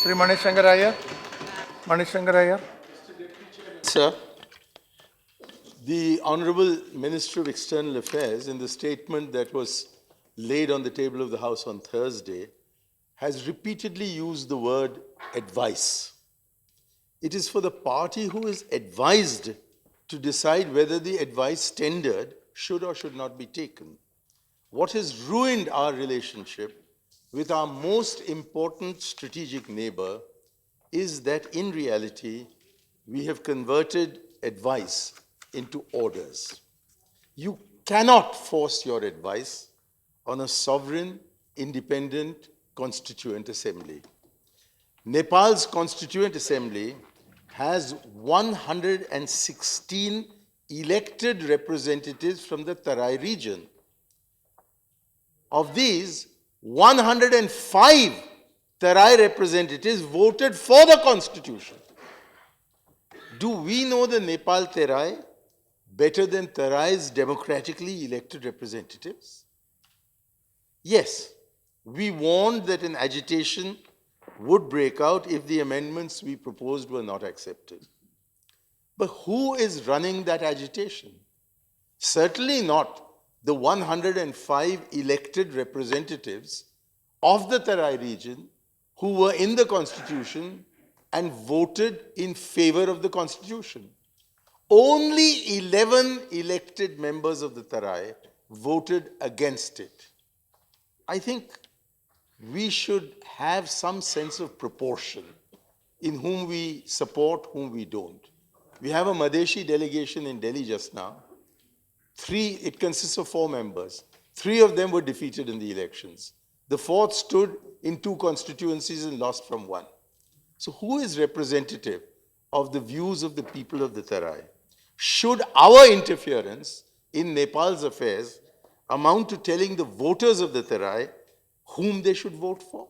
Sri Shankar Aiyar. Shankar Aiyar. Sir, the Honorable Minister of External Affairs, in the statement that was laid on the table of the House on Thursday, has repeatedly used the word advice. It is for the party who is advised to decide whether the advice tendered should or should not be taken. What has ruined our relationship with our most important strategic neighbor is that in reality, we have converted advice into orders. You cannot force your advice on a sovereign, independent, constituent assembly. Nepal's constituent assembly has 116 elected representatives from the Tarai region. Of these, 105 Tarai representatives voted for the constitution. Do we know the Nepal Tarai better than Tarai's democratically elected representatives? Yes, we warned that an agitation would break out if the amendments we proposed were not accepted. But who is running that agitation? Certainly not the 105 elected representatives of the Tarai region who were in the constitution and voted in favor of the constitution. Only 11 elected members of the Tarai voted against it. I think we should have some sense of proportion in whom we support, whom we don't. We have a Madheshi delegation in Delhi just now. It consists of 4 members. 3 of them were defeated in the elections. The 4th stood in 2 constituencies and lost from 1. So who is representative of the views of the people of the Tarai? Should our interference in Nepal's affairs amount to telling the voters of the Tarai whom they should vote for?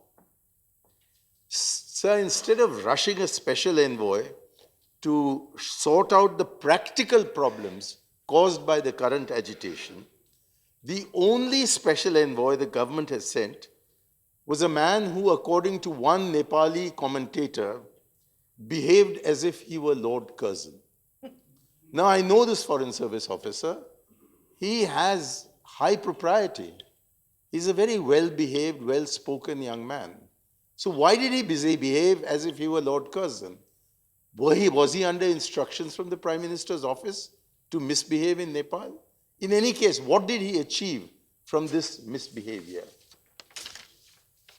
Sir, instead of rushing a special envoy to sort out the practical problems caused by the current agitation, the only special envoy the government has sent was a man who, according to one Nepali commentator, behaved as if he were Lord Curzon. Now, I know this Foreign Service officer. He has high propriety. He's a very well-behaved, well-spoken young man. So why did he behave as if he were Lord Curzon? Was he under instructions from the Prime Minister's office to misbehave in Nepal? In any case, what did he achieve from this misbehavior?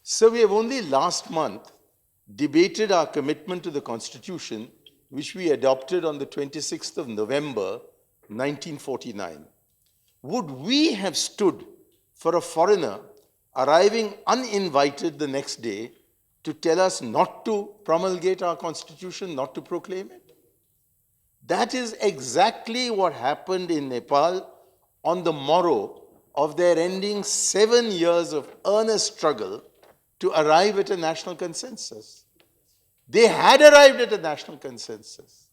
So we have only last month debated our commitment to the Constitution, which we adopted on the 26th of November, 1949. Would we have stood for a foreigner arriving uninvited the next day to tell us not to promulgate our Constitution, not to proclaim it? That is exactly what happened in Nepal on the morrow of their ending 7 years of earnest struggle to arrive at a national consensus. They had arrived at a national consensus.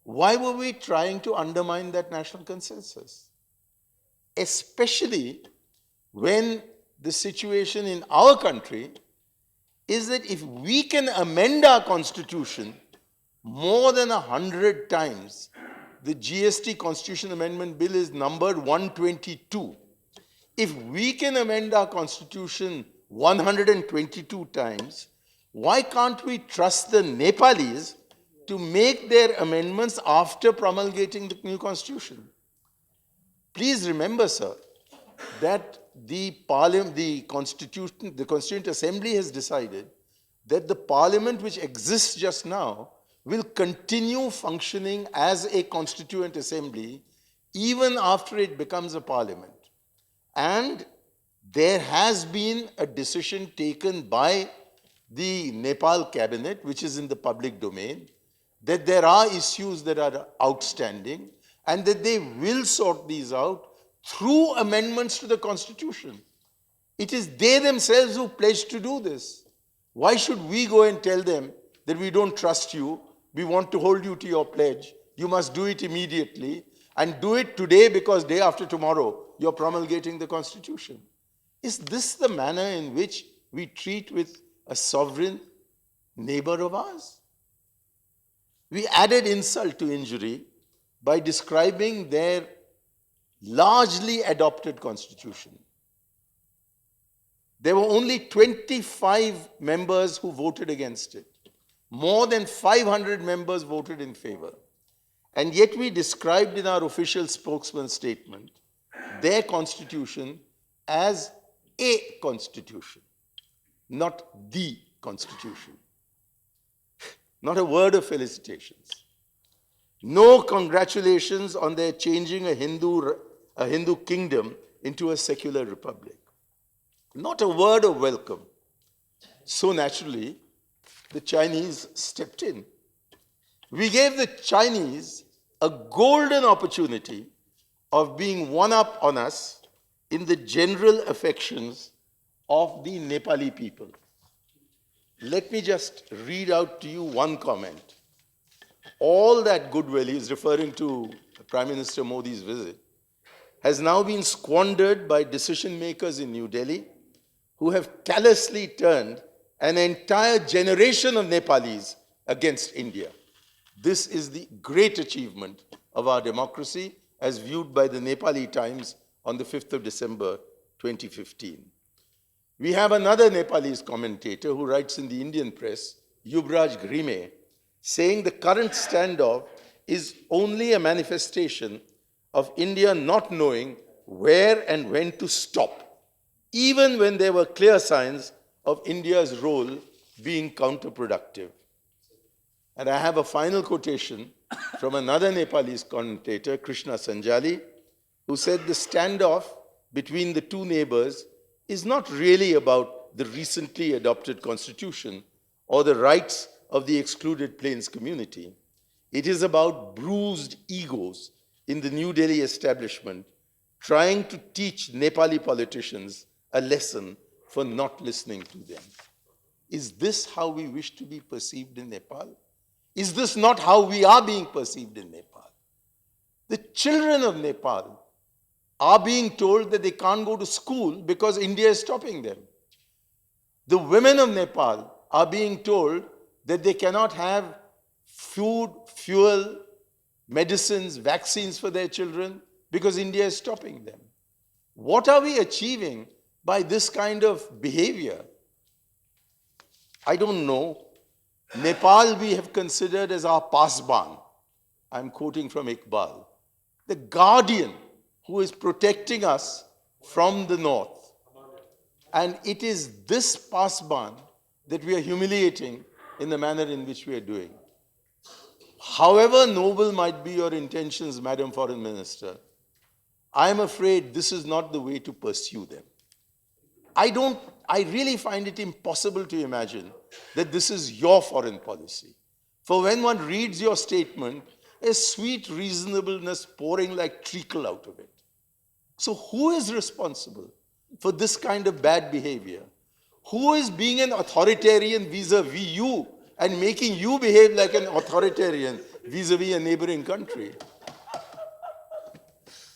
Why were we trying to undermine that national consensus? Especially when the situation in our country is that if we can amend our constitution more than 100 times, the GST Constitution Amendment Bill is numbered 122. If we can amend our constitution 122 times, why can't we trust the Nepalis to make their amendments after promulgating the new constitution? Please remember, sir, that the Constituent Assembly has decided that the parliament which exists just now will continue functioning as a constituent assembly even after it becomes a parliament. And there has been a decision taken by the Nepal cabinet, which is in the public domain, that there are issues that are outstanding and that they will sort these out through amendments to the Constitution. It is they themselves who pledged to do this. Why should we go and tell them that we don't trust you, we want to hold you to your pledge, you must do it immediately, and do it today because day after tomorrow you're promulgating the Constitution? Is this the manner in which we treat with a sovereign neighbor of ours. We added insult to injury by describing their largely adopted constitution. There were only 25 members who voted against it. More than 500 members voted in favor. And yet we described in our official spokesman statement their constitution as a constitution, not the constitution. Not a word of felicitations. No congratulations on their changing a Hindu kingdom into a secular republic. Not a word of welcome. So naturally, the Chinese stepped in. We gave the Chinese a golden opportunity of being one up on us in the general affections of the Nepali people. Let me just read out to you one comment. All that goodwill, he is referring to Prime Minister Modi's visit, has now been squandered by decision makers in New Delhi who have callously turned an entire generation of Nepalis against India. This is the great achievement of our democracy as viewed by the Nepali Times on the 5th of December 2015. We have another Nepalese commentator who writes in the Indian press, Yuvraj Grime, saying the current standoff is only a manifestation of India not knowing where and when to stop, even when there were clear signs of India's role being counterproductive. And I have a final quotation from another Nepalese commentator, Krishna Sanjali, who said the standoff between the two neighbors is not really about the recently adopted constitution or the rights of the excluded plains community. It is about bruised egos in the New Delhi establishment trying to teach Nepali politicians a lesson for not listening to them. Is this how we wish to be perceived in Nepal? Is this not how we are being perceived in Nepal? The children of Nepal are being told that they can't go to school because India is stopping them. The women of Nepal are being told that they cannot have food, fuel, medicines, vaccines for their children because India is stopping them. What are we achieving by this kind of behavior? I don't know. Nepal we have considered as our pasban. I'm quoting from Iqbal. The guardian who is protecting us from the north. And it is this pasban that we are humiliating in the manner in which we are doing. However noble might be your intentions, Madam Foreign Minister, I am afraid this is not the way to pursue them. I really find it impossible to imagine that this is your foreign policy. For when one reads your statement, a sweet reasonableness pouring like treacle out of it. So who is responsible for this kind of bad behavior? Who is being an authoritarian vis-a-vis you and making you behave like an authoritarian vis-a-vis a neighboring country?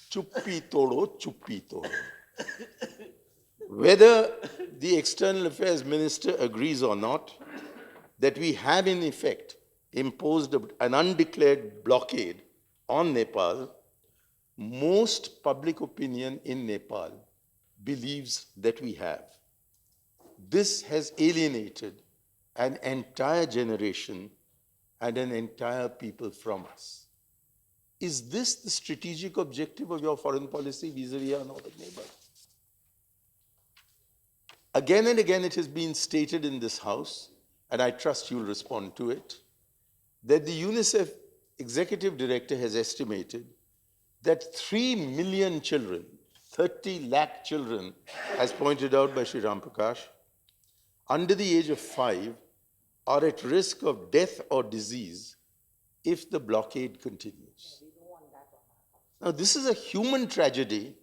Chuppi todo, chuppi todo. Whether the External Affairs Minister agrees or not, that we have in effect imposed an undeclared blockade on Nepal, most public opinion in Nepal believes that we have. This has alienated an entire generation and an entire people from us. Is this the strategic objective of your foreign policy vis-a-vis our northern neighbor? Again and again it has been stated in this House, and I trust you'll respond to it, that the UNICEF Executive Director has estimated that 3 million children, 30 lakh children, as pointed out by Sri Ram Prakash, under the age of 5 are at risk of death or disease if the blockade continues. Now, this is a human tragedy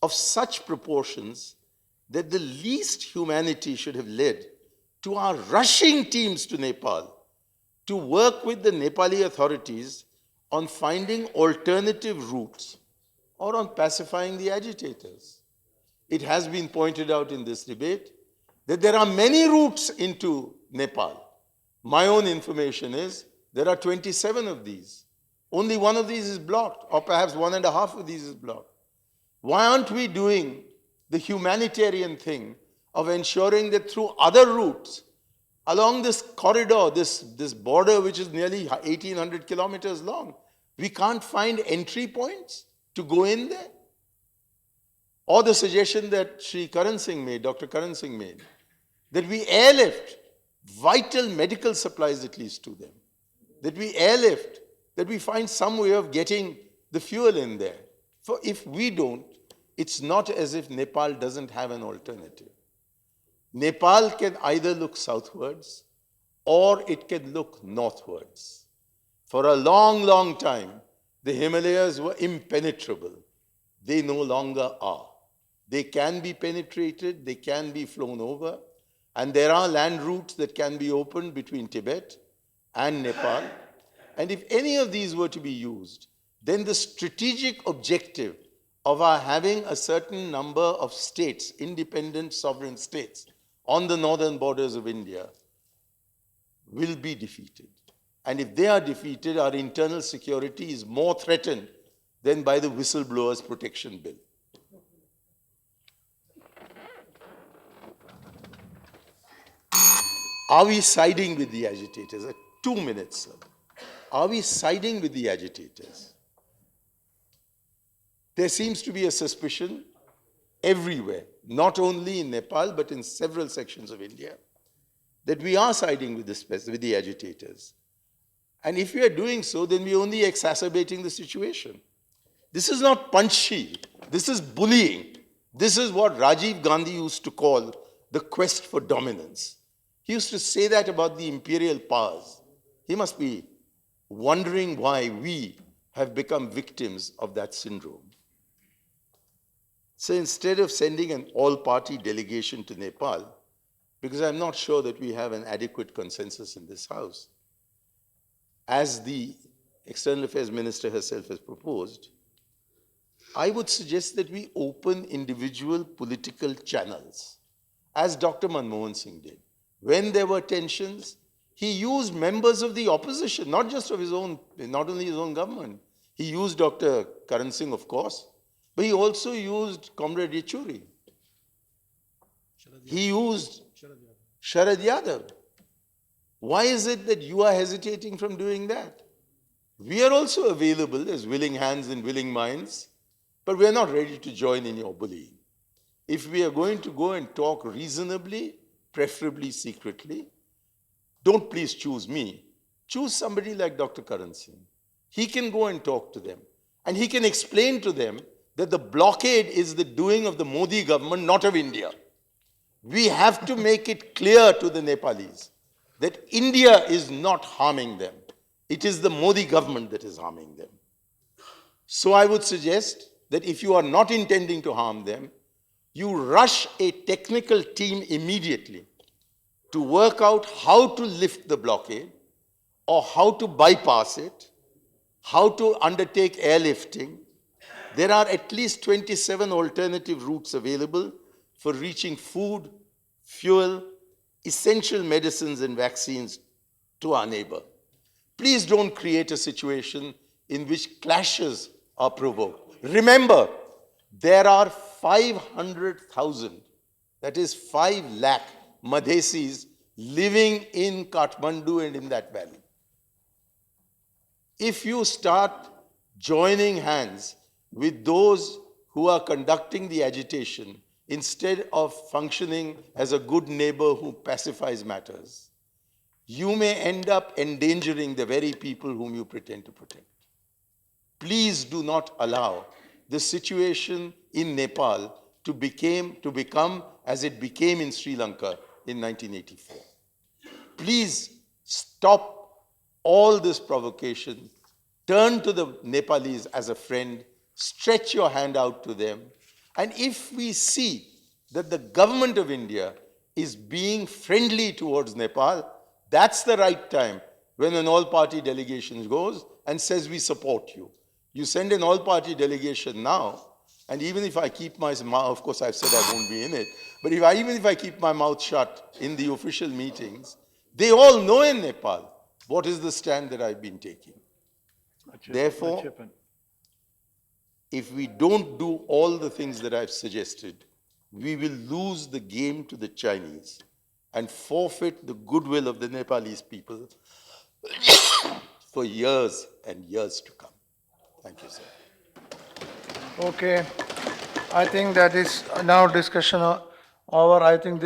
of such proportions that the least humanity should have led to our rushing teams to Nepal to work with the Nepali authorities on finding alternative routes or on pacifying the agitators. It has been pointed out in this debate that there are many routes into Nepal. My own information is there are 27 of these. Only one of these is blocked, or perhaps one and a half of these is blocked. Why aren't we doing the humanitarian thing of ensuring that through other routes, along this corridor, this border which is nearly 1800 kilometers long, we can't find entry points to go in there? Or the suggestion that Dr. Karan Singh made, that we airlift vital medical supplies at least to them, that we airlift, that we find some way of getting the fuel in there. For if we don't, it's not as if Nepal doesn't have an alternative. Nepal can either look southwards or it can look northwards. For a long, long time, the Himalayas were impenetrable. They no longer are. They can be penetrated, they can be flown over, and there are land routes that can be opened between Tibet and Nepal. And if any of these were to be used, then the strategic objective of our having a certain number of states, independent sovereign states, on the northern borders of India will be defeated. And if they are defeated, our internal security is more threatened than by the Whistleblowers Protection Bill. Are we siding with the agitators? 2 minutes, sir. Are we siding with the agitators? There seems to be a suspicion everywhere, not only in Nepal, but in several sections of India, that we are siding with the agitators. And if we are doing so, then we're only exacerbating the situation. This is not punchy. This is bullying. This is what Rajiv Gandhi used to call the quest for dominance. He used to say that about the imperial powers. He must be wondering why we have become victims of that syndrome. So instead of sending an all-party delegation to Nepal, because I'm not sure that we have an adequate consensus in this House, as the External Affairs Minister herself has proposed, I would suggest that we open individual political channels, as Dr. Manmohan Singh did. When there were tensions, he used members of the opposition, not just of his own, not only his own government. He used Dr. Karan Singh, of course, but he also used Comrade Yechuri. He used Sharad Yadav. Why is it that you are hesitating from doing that? We are also available as willing hands and willing minds, but we are not ready to join in your bullying. If we are going to go and talk reasonably, preferably secretly, don't please choose me. Choose somebody like Dr. Karan Singh. He can go and talk to them, and he can explain to them that the blockade is the doing of the Modi government, not of India. We have to make it clear to the Nepalis that India is not harming them. It is the Modi government that is harming them. So I would suggest that if you are not intending to harm them, you rush a technical team immediately to work out how to lift the blockade or how to bypass it, how to undertake airlifting. There are at least 27 alternative routes available for reaching food, fuel, essential medicines and vaccines to our neighbor. Please don't create a situation in which clashes are provoked. Remember, there are 500,000, that is 5 lakh Madhesis living in Kathmandu and in that valley. If you start joining hands with those who are conducting the agitation instead of functioning as a good neighbor who pacifies matters, you may end up endangering the very people whom you pretend to protect. Please do not allow the situation in Nepal to become as it became in Sri Lanka in 1984. Please stop all this provocation. Turn to the Nepalis as a friend. Stretch your hand out to them. And if we see that the government of India is being friendly towards Nepal, that's the right time when an all-party delegation goes and says, we support you. You send an all-party delegation now, and even if I keep my mouth, of course I've said I won't be in it, but even if I keep my mouth shut in the official meetings, They all know in Nepal what is the stand that I've been taking. Therefore, if we don't do all the things that I've suggested, we will lose the game to the Chinese and forfeit the goodwill of the Nepalese people for years and years to come. Thank you, sir. Okay. I think that is now discussion hour. I think